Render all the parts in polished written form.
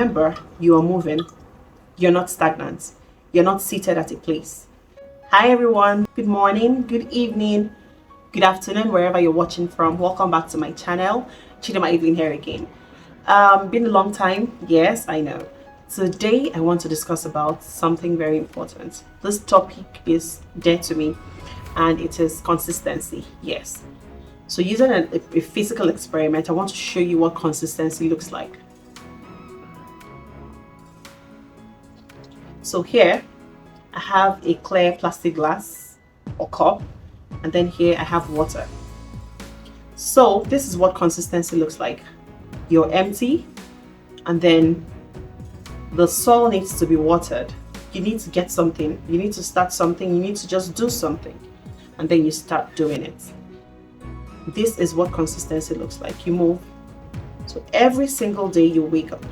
remember, you are moving. You're not stagnant. You're not seated at a place. Hi everyone. Good morning, good evening, good afternoon, wherever you're watching from. Welcome back to my channel. Chidimma Evelyn here again. Been a long time. Yes, I know. Today I want to discuss about something very important. This topic is dear to me, and it is consistency. Yes. So using a physical experiment, I want to show you what consistency looks like. So here I have a clear plastic glass or cup, and then here I have water. So this is what consistency looks like. You're empty, and then the soil needs to be watered. You need to get something, you need to start something, you need to just do something, and then you start doing it. This is what consistency looks like. You move. So every single day you wake up,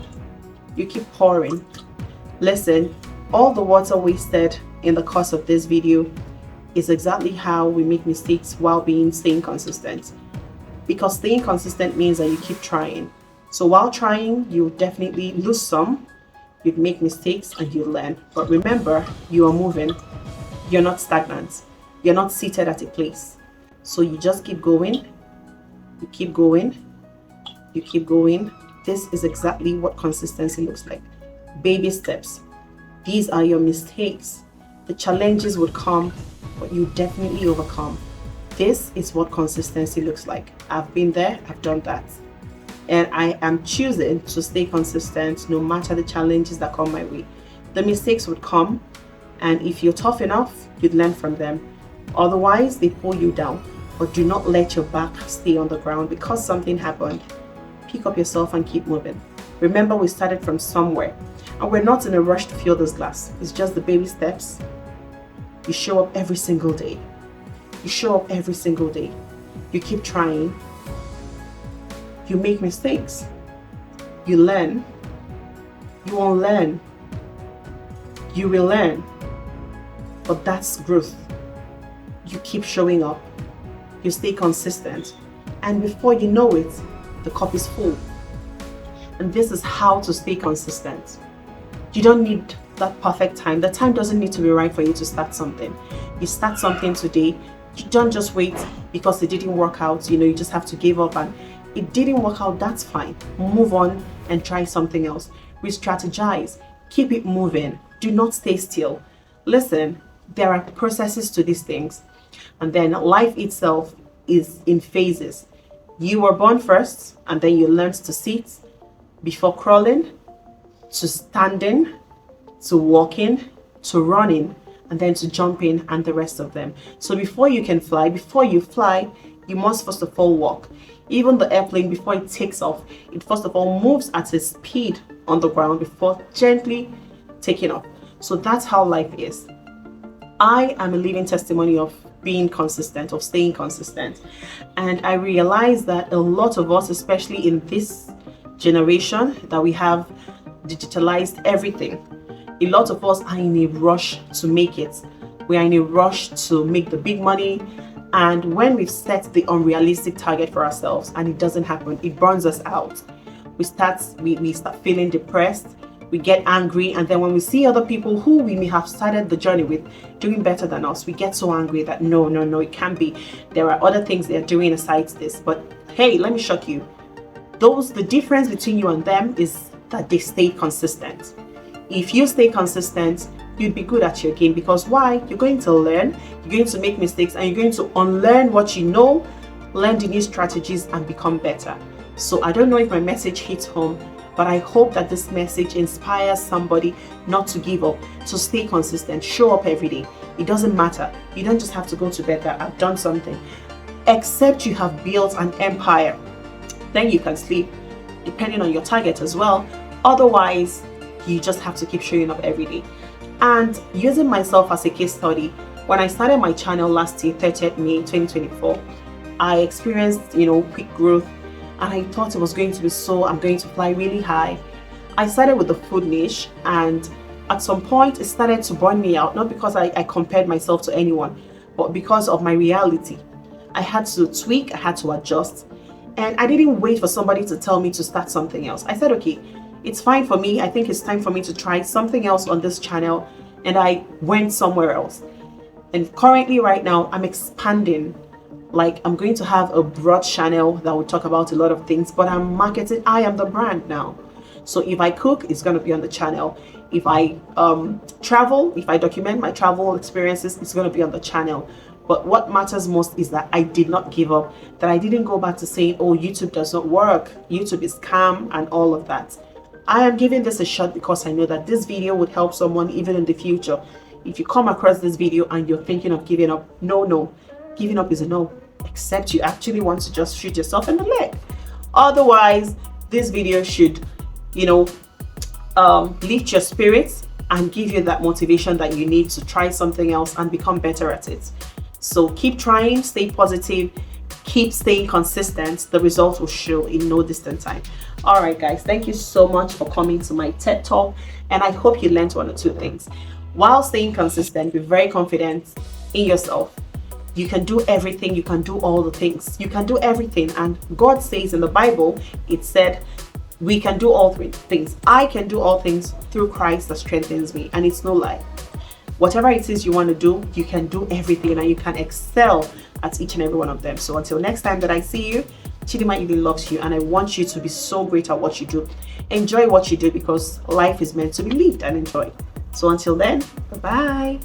you keep pouring. Listen, all the water wasted in the course of this video is exactly how we make mistakes while staying consistent. Because staying consistent means that you keep trying. So while trying, you definitely lose some, you'd make mistakes, and you learn. But remember, you are moving. You're not stagnant. You're not seated at a place. So you just keep going. You keep going. You keep going. This is exactly what consistency looks like. Baby steps. These are your mistakes. The challenges would come, but you definitely overcome. This is what consistency looks like. I've been there, I've done that. And I am choosing to stay consistent no matter the challenges that come my way. The mistakes would come, and if you're tough enough, you'd learn from them. Otherwise, they pull you down. But do not let your back stay on the ground because something happened. Pick up yourself and keep moving. Remember, we started from somewhere. And we're not in a rush to fill this glass. It's just the baby steps. You show up every single day. You show up every single day. You keep trying. You make mistakes. You learn. You won't learn. You will learn. But that's growth. You keep showing up. You stay consistent. And before you know it, the cup is full. And this is how to stay consistent. You don't need that perfect time. The time doesn't need to be right for you to start something. You start something today. You don't just wait because it didn't work out. You just have to give up, and it didn't work out. That's fine. Move on and try something else. Re-strategize. Keep it moving. Do not stay still. Listen, there are processes to these things. And then life itself is in phases. You were born first, and then you learned to sit before crawling, to standing, to walking, to running, and then to jumping, and the rest of them. So before you can fly, before you fly, you must first of all walk. Even the airplane, before it takes off, it first of all moves at a speed on the ground before gently taking off. So that's how life is. I am a living testimony of being consistent, of staying consistent. And I realize that a lot of us, especially in this generation that we have digitalized everything, a lot of us are in a rush to make it. We are in a rush to make the big money, and when we've set the unrealistic target for ourselves and it doesn't happen, it burns us out. We start feeling depressed, we get angry, and then when we see other people who we may have started the journey with doing better than us, we get so angry that no, it can't be. There are other things they're doing besides this. But hey, let me shock you. The difference between you and them is that they stay consistent. If you stay consistent, you'd be good at your game, because why? You're going to learn, you're going to make mistakes, and you're going to unlearn what you know, learn the new strategies, and become better. So I don't know if my message hits home, but I hope that this message inspires somebody not to give up, to stay consistent, show up every day. It doesn't matter. You don't just have to go to bed that I've done something. Except you have built an empire. Then you can sleep, depending on your target as well. Otherwise, you just have to keep showing up every day. And using myself as a case study, when I started my channel last year, 30th May 2024, I experienced, quick growth, and I thought it was going to be I'm going to fly really high. I started with the food niche, and at some point it started to burn me out, not because I compared myself to anyone, but because of my reality. I had to tweak, I had to adjust, and I didn't wait for somebody to tell me to start something else. I said, okay, It's fine for me. I think it's time for me to try something else on this channel, and I went somewhere else. And currently right now I'm expanding. Like, I'm going to have a broad channel that will talk about a lot of things, but I'm marketing. I am the brand now. So if I cook, it's going to be on the channel. If I travel, if I document my travel experiences, it's going to be on the channel. But what matters most is that I did not give up, that I didn't go back to saying, oh, YouTube does not work, YouTube is scam and all of that. I am giving this a shot because I know that this video would help someone even in the future. If you come across this video and you're thinking of giving up, no, giving up is a no, except you actually want to just shoot yourself in the leg. Otherwise, this video should, lift your spirits and give you that motivation that you need to try something else and become better at it. So keep trying, stay positive, keep staying consistent. The results will show in no distant time. All right, guys, thank you so much for coming to my TED Talk, and I hope you learned one or two things. While staying consistent, be very confident in yourself. You can do everything. You can do all the things. You can do everything. And God says in the Bible, it said, we can do all three things. I can do all things through Christ that strengthens me. And it's no lie. Whatever it is you want to do, you can do everything and you can excel at each and every one of them. So until next time that I see you, Chidimma really loves you, and I want you to be so great at what you do. Enjoy what you do, because life is meant to be lived and enjoyed. So until then, bye-bye.